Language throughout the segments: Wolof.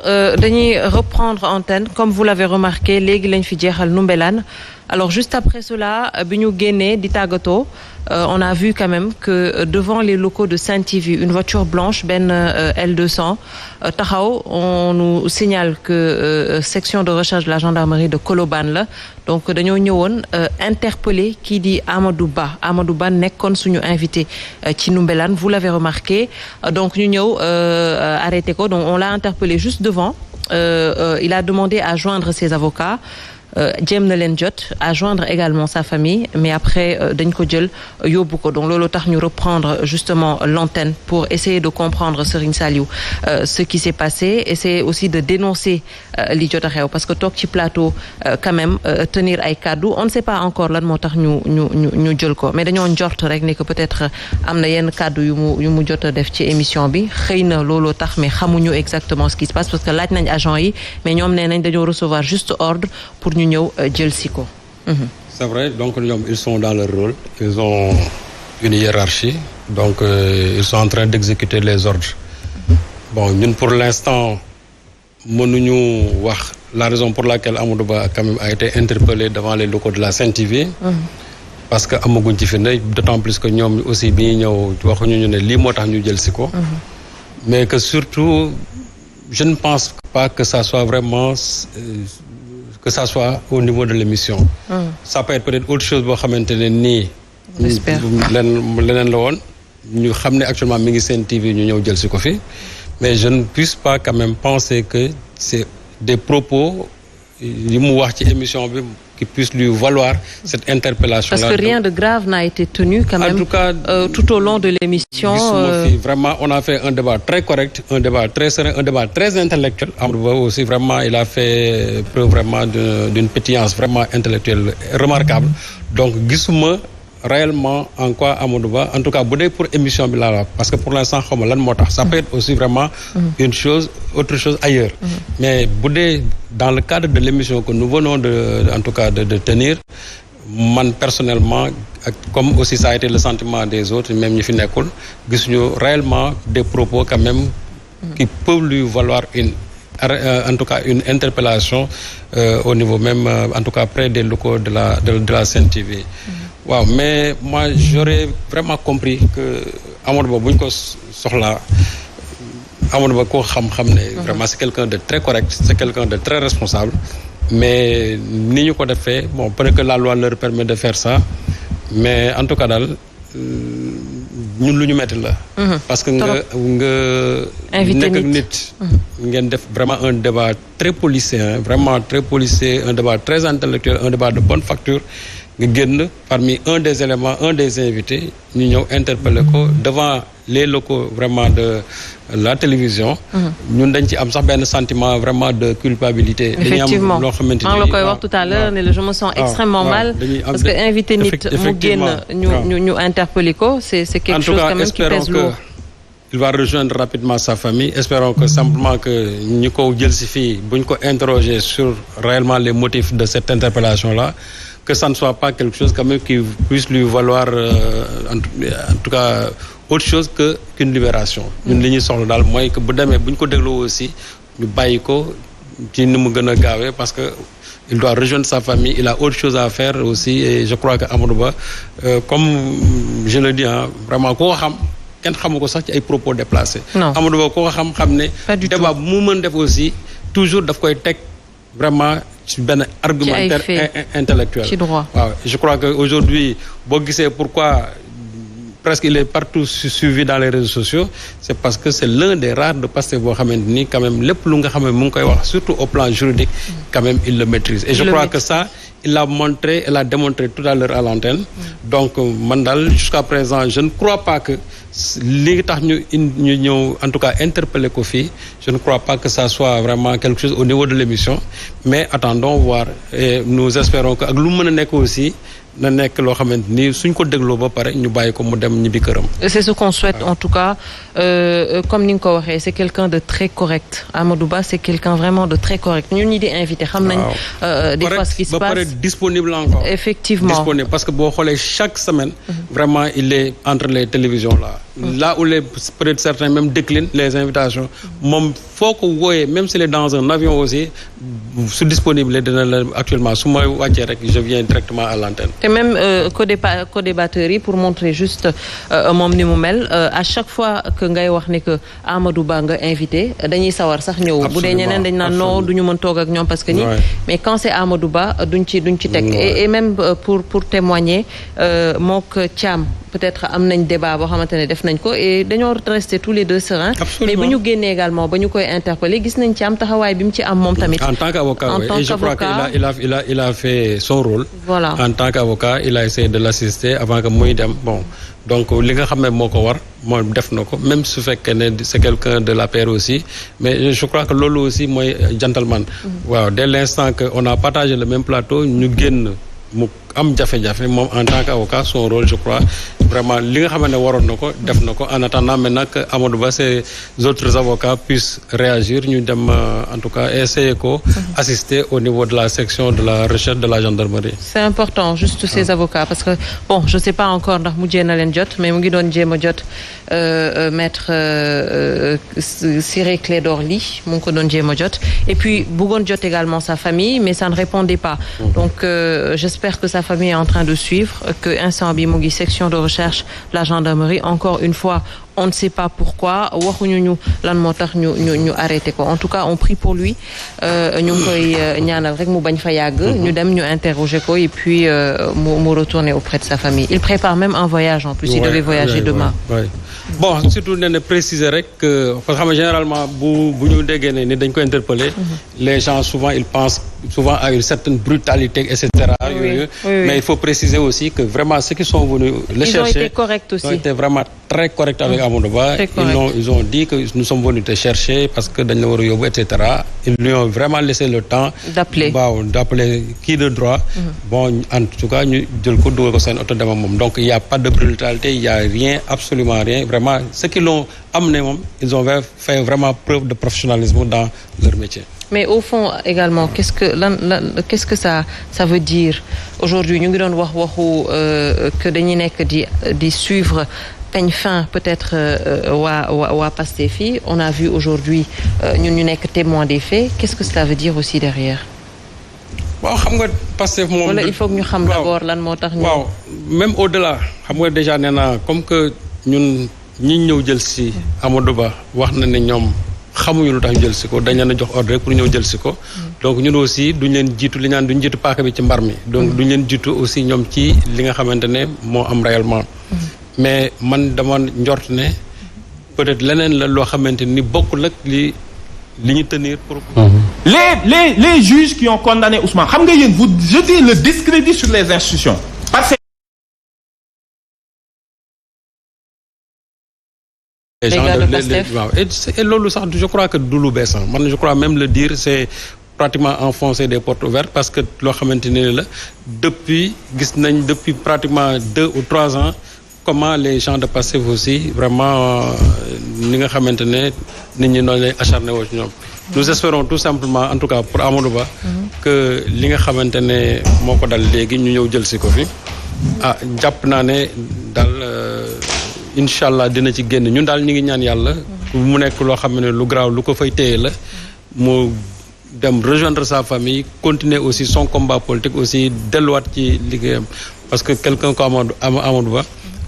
dañuy reprendre antenne comme vous l'avez remarqué léegi lañ fi jeexal Ndoumbelane alors juste après cela bi ñu génnee di tàggatoo on a vu quand même que devant les locaux de Sen TV une voiture blanche benn L200 taxaw on nous signale que section de recherche de la gendarmerie de Colobane la donc dañoo ñëwoon interpeller kii di Amadou Ba nekkoon suñu invité ci Ndoumbelane vous l'avez remarqué donc ñu ñëw arrêté ko donc on l'a interpellé juste devant il a demandé à joindre ses avocats jéem na leen jot à joindre également sa famille mais après dañ ko jël yóbbu ko donc loolu tax ñu reprendre justement l'antenne pour essayer de comprendre Serigne Saliou ce qui s'est passé essayer aussi de dénoncer li jot a xew parce que toog ci plateau quand même tenir ay kaddu on ne sait pas encore lan moo tax ñu jël ko mais dañoo njort rek ne que peut-être am na yenn kaddu yu mu jot a def ci émission bi xëy na looloo tax mais xamuñu exactement ce qui se passe parce que laaj nañ agent yi mais ñoom nee nañ dañoo recevoir juste ordre pour ñu ñëw jël si ko. C'est vrai donc ñoom ils sont dans leur rôle ils ont une hiérarchie donc ils sont en train d'exécuter les ordres bon ñun pour l'instant mënuñu wax la raison pour laquelle Amadou Ba quand même a été interpellé devant les locaux de la Sen TV. parce que amaguñ ci firnde d'autant plus que ñoom aussi bi ñuy ñëw waxuñu ñu ne lii moo tax ñu jël si ko. mais que surtout je ne pense pas que ça soit vraiment. Que ça soit au niveau de l'émission. Ça peut être peut-être autre chose boo xamante ne nii. leneen la woon ñu xam ne actuellement mi ngi Sen TV ñu ñëw jël si ko fi mais je ne puisse pas quand même penser que c'est des propos yi mu wax ci émission bi qui puissent lui valoir cette interpellation là. Parce que rien de grave n'a été tenu quand même. En tout cas, tout au long de l'émission. Vraiment, on a fait un débat très correct, un débat très serein, un débat très intellectuel. Amadou Ba aussi vraiment, il a fait preuve vraiment d'une pétillance vraiment intellectuelle remarquable. Donc gisuma réellement en quoi Amadou Ba en tout cas bu dee pour émission bi laa la parce que pour l'instant xaw ma lan moo tax ça peut être aussi vraiment une chose autre chose ailleurs mais bu dee dans le cadre de l'émission que nous venons en tout cas de tenir man personnellement ak comme aussi ça a été le sentiment des autres même ñi fi nekkul gisuñu réellement des propos quand même qui peuvent lui valoir en tout cas une interpellation au niveau même en tout cas près des locaux de la Sen TV. waaw mais moi j'aurais vraiment compris que Amadou Ba bu ñu ko soxlaa Amadou Ba koo xam ne vraiment c'est quelqu'un de très correct c'est quelqu'un de très responsable mais ni ñu ko defee bon peut-être que la loi leur permet de faire ça mais en tout cas daal ñun lu ñu metti la parce que nga nekk nit ngeen def vraiment un débat très policé vraiment très policé un débat très intellectuel un débat de bonne facture nga génn parmi un des éléments un des invités ñu ñëw interpeller ko devant les locaux vraiment de la télévision ñun dañ ci am sax benn sentiment vraiment de culpabilité effectivement loo xamante maa ngi la koy wax tout à l'heure ne je me sens extrêmement mal parce que invité nit mu génn ñu interpeller ko c'est quelque chose quand même qui pèse lourd. Il va rejoindre rapidement sa famille espérons que simplement que ñu ko jël si fii buñ ko interroger sur réellement les motifs de cette interpellation là que ça ne soit pas quelque chose quand même qui puisse lui valoir en tout cas autre chose qu'une libération ñun li ñuy soxla daal mooy que bu demee bu ñu ko dégloo aussi ñu bàyyi ko ci ni mu gën a gaawee parce que il doit rejoindre sa famille il a autre chose à faire aussi et je crois que Amadou Ba comme je le dis vraiment koo xam kenn xamu ko sax ci ay propos déplacés Amadou Ba koo xam ne débat bu mu mën def aussi toujours daf koy teg vraiment ci benn argumentaire intellectuel waaw je crois que aujourd'hui boo gisee pourquoi presque il est partout suivi dans les réseaux sociaux c'est parce que c'est l'un des rares de Pastef boo xamante ni quand même lépp lu nga xam ne mu ngi koy wax surtout au plan juridique quand même il le maîtrise et je crois que ça il l'a montré et l'a démontré tout à l'heure à l'antenne donc man daal jusqu'à présent je ne crois pas que li tax ñu ñëw en tout cas interpeller ko fii je ne crois pas que ça soit vraiment quelque chose au niveau de l'émission mais attendons voir et nous espérons que ak lu mën a nekk aussi na nekk loo xamante ni suñ ko dégloo ba pare ñu bàyyi ko mu dem ñibbi këram. C'est ce qu'on souhaite en tout cas comme ni nga ko waxee c'est quelqu'un de très correct Amadou Ba c'est quelqu'un vraiment de très correct ñun ñi di invité xam nañ des fois ce qui se passe ba pare disponible encore effectivement disponible parce que boo xoolee chaque semaine vraiment il est entre les télévisions là là où peut-être certains même déclinent les invitations moom foo ko wooyee même s'il est dans un avion aussi su disponible dina la actuellement su ma wàccee rek je viens directement à l'antenne. Et même co-débatteurs yi pour montrer juste moom ni mu mel à chaque fois que ngay wax ne que Amadou Ba nga invité dañuy sawar sax ñëw. bu dee ñeneen dañ naan non du ñu mën toog ak ñoom parce que mais quand c'est Amadou Ba duñ ci teg. et même pour témoigner mook Thiam peut-être am nañ débat boo xamante ne def nañ ko et dañoo rester tous les deux sereins. mais bu ñu génnee également ba ñu koy interpeller gis nañ Thiam taxawaay bi mu ci am moom tamit. En tant qu'avocat, oui. Et je crois qu'il a fait son rôle. Voilà. En tant qu'avocat, il a essayé de l'assister avant que muy dem bon donc li nga xam ne moo ko war moo def na ko même su fekkee ne c'est quelqu'un de la paire aussi mais je crois que loolu aussi mooy gentleman. waaw dès l'instant que on a partagé le même plateau ñu génn mu am jafe-jafe moom en tant qu'avocat son rôle je crois vraiment li nga xam ne waroon na ko def na ko en attendant maintenant que Amadou Ba ces autres avocats puissent réagir ñu dem en tout cas essayer ko assister au niveau de la section de la recherche de la gendarmerie. C'est important juste ces avocats parce que bon je sais pas encore ndax mujjee na leen jot mais mu ngi doon jéem a jot maître Ciré Clédor Ly mu ngi ko doon jéem a jot et puis bëggoon jot également sa famille mais ça ne répondait pas. Donc j'espère que sa famille est en train de suivre que instant bi mu ngi section de recherche la gendarmerie encore une fois on ne sait pas pourquoi waxuñu ñu lan moo tax ñu arrêté ko en tout cas on prie pour lui ñu ngi koy ñaanal rek mu bañ fa yàgg. ñu dem ñu interroger ko et puis mu retourner auprès de sa famille il prépare même un voyage en plus il devait voyager demain. Bon surtout nee na préciser rek parce que xam nga généralement bu ñu déggee ne ni dañ ko interpeller les gens souvent ils pensent souvent à une certaine brutalité et cetera. Mais il faut préciser aussi que vraiment ceux qui sont venus le chercher ils ont été corrects aussi. Ils ont été vraiment très corrects avec Amadou Ba. Ils ont dit que nous sommes venus te chercher parce que dañ la war a yóbbu et cetera. Ils lui ont vraiment laissé le temps. d'appeler qui de droit. Bon en tout cas ñu jël ko dugal ko seen oto dema moom donc il y a pas de brutalité il y a rien absolument rien vraiment ceux qui l'ont amené moom ils ont fait vraiment preuve de professionnalisme dans leur métier. Mais au fond également qu'est-ce que ça veut dire aujourd'hui ñu ngi doon waxu que dañuy nekk di suivre peine fin peut-être waa Pastef yi on a vu aujourd'hui ñun ñu nekk témoin des faits qu'est-ce que cela veut dire aussi derrière. waaw xam nga Pastef moom. wala il faut que ñu xam d'abord lan moo tax. waaw même au-delà xam nga déjà nee naa comme que ñun ñi ñëw jël si Amadou Ba wax na ne ñoom. xamuñu lu tax ñu jël si ko dañ leen a jox ordre pour ñëw jël si ko donc ñun aussi duñ leen jiitu li ñaan duñ jiitu paaka bi ci mbar mi donc duñ leen jiitu aussi ñoom ci li nga xamante ne moo am réellement mais man dama njort ne peut-être leneen la loo xamante ni bokkul ak li ñu tenir pour les juges qui ont condamné Ousmane xam nga yéen vous jetez le discrédit sur les institutions parce les gens waaw et loolu sax je crois que du lu bees man je crois même le dire c'est pratiquement enfoncer des portes ouvertes parce que loo xamante ne la depuis pratiquement 2 ou 3 ans comment les gens de Pastef aussi vraiment ni nga xamante ne nit ñi noonu lay acharné woo ci ñoom nous espérons tout simplement en tout cas pour Amadou Ba que li nga xamante ne moo ko dal léegi ñu ñëw jël si ko fi jàpp naa ne daal incha allah dina ci génn ñun daal ñu ngi ñaan yàlla mu nekk loo xam ne lu garaaw lu ko fay téye la mu dem rejoindre sa famille continuer aussi son combat politique aussi delluwaat ci liggéeyam parce que quelqu'un comme Amadou Ba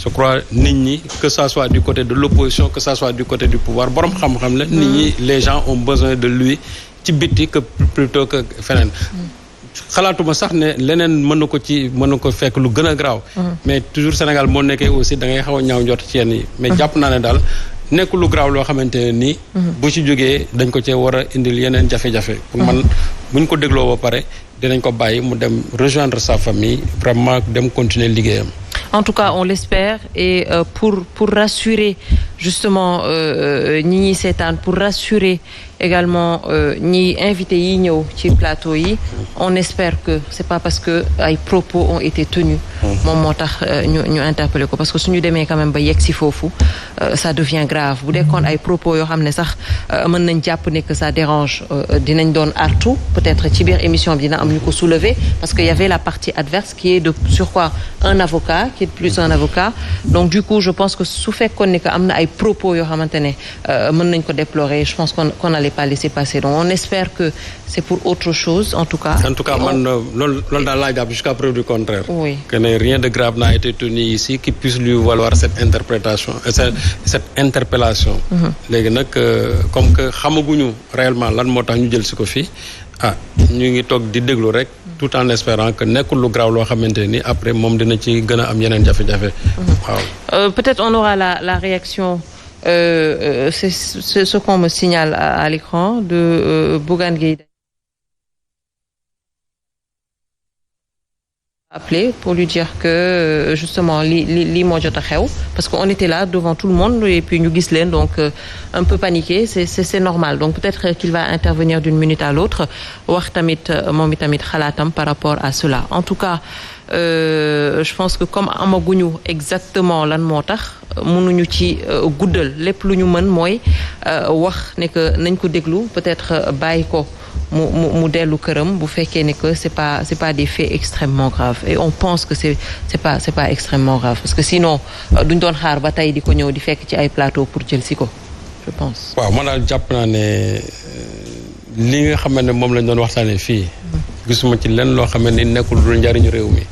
je crois nit ñi que ça soit du côté de l'opposition que ça soit du côté du pouvoir borom xam-xam la nit ñi les gens ont besoin de lui ci bitti que plutôt que feneen xalaatuma sax ne leneen mën na ko fekk lu gën a garaaw mais toujours Sénégal moo nekkee aussi da ngay xaw a ñaaw njort ci yenn yi mais jàpp naa ne daal nekk lu garaaw loo xamante ne nii bu ci jógee dañ ko cee war a indil yeneen jafe-jafe pour man buñ ko dégloo ba pare dinañ ko bàyyi mu dem rejoindre sa famille vraiment dem continuer liggéeyam. En tout cas on l'espère et pour rassurer justement ñi ñuy seetaan pour rassurer également ñi invité yi ñëw ci plateau yi on espère que c'est pas parce que ay propos ont été tenus moom moo tax ñu interpellé ko parce que suñu demee quand même ba yegg si foofu ça devient grave bu dekkoon ay propos yoo xam ne sax mën nañ jàpp ne que ça dérange dinañ doon artu peut-être ci biir émission bi dina am ñu ko soulever parce que y avait la partie adverse qui est de surcroît un avocat qui est plus un avocat donc du coup je pense que su fekkoon ne que am na ay propos yoo xamante ne mën nañ ko déplorer je pense qu'on n'allait pas laisser passer donc on espère que c'est pour autre chose en tout cas man loolu daal laa jàpp jusqu'à preuve du contraire oui que rien de grave n'a été tenu ici qui puisse lui valoir cette interprétation cette interpellation léegi nag comme que xamaguñu réellement lan moo tax ñu jël si ko fii ñu ngi toog di déglu rek tout en espérant que nekkul lu grave loo xamante ni après moom dina ci gën a am yeneen jafe-jafe waaw peut-être on aura la réaction c'est ce qu'on me signale à l'écran de Bougane Gueye appelé pour lui dire que justement li moo jot a xew parce que on était là devant tout le monde et puis ñu gis leen donc un peu paniqué c'est normal donc peut-être qu'il va intervenir d'une minute à l'autre wax tamit moom itamit xalaatam par rapport à cela en tout cas je pense que comme amaguñu exactement lan moo tax mënuñu ci guddal lépp lu ñu mën mooy wax ne que nañ ko déglu peut-être bàyyi ko mu dellu këram bu fekkee ne que c'est pas des faits extrêmement graves et on pense que c'est pas extrêmement grave parce que sinon duñ doon xaar ba tey di ko ñëw di fekk ci ay plateau pour jël si ko je pense. waaw man daal jàpp naa ne li nga xam ne moom lañ doon waxtaanee fii. gisuma ci lenn loo xam ne nekkul lu njariñu réew mi.